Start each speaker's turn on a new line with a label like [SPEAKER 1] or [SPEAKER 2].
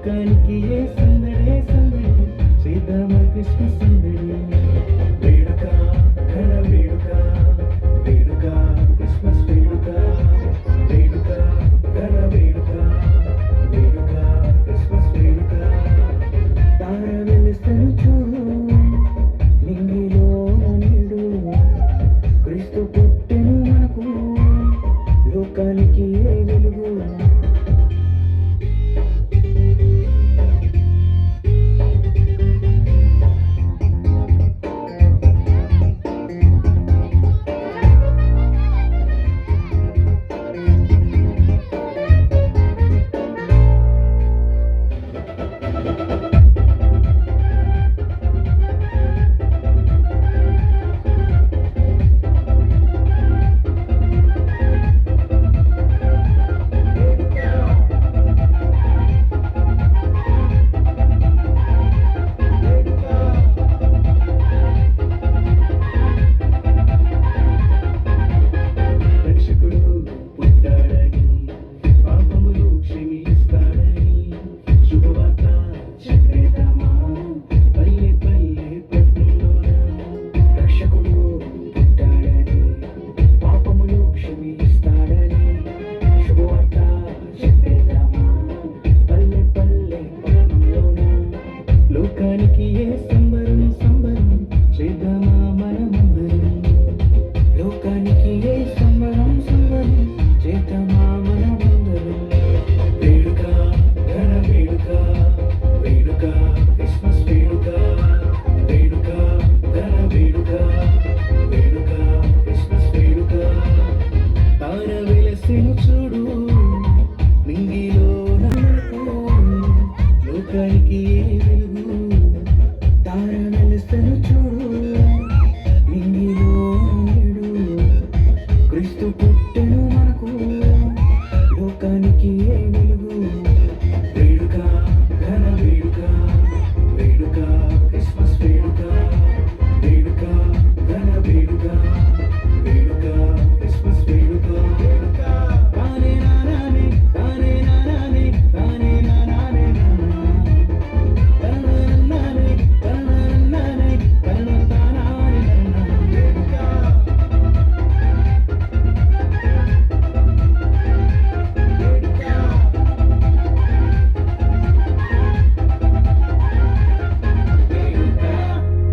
[SPEAKER 1] లోకానికి ఏ సందడే సందడి చేద్దామా క్రిస్మస్ సందడి వేడుక ఘన వేడుక వేడుక క్రిస్మస్ వేడుక వేడుక ఘన వేడుక వేడుక క్రిస్మస్ వేడుక తార వెలుస్తను చూడు నింగిలో నేడు క్రీస్తు పుట్టెను మనకు లోకానికి ఏ వెలుగు లోకానికి ఏ సంబరం సంబరం చేద్దామా మనమందరం లోకానికి ఏ సంబరం సంబరం చేద్దామా మనమందరం వేడుక ఘన వేడుక వేడుక క్రిస్మస్ వేడుక వేడుక ఘన వేడుక వేడుక క్రిస్మస్ వేడుక తార వెలసెను చూడు నింగిలో నలుపు లోకానికి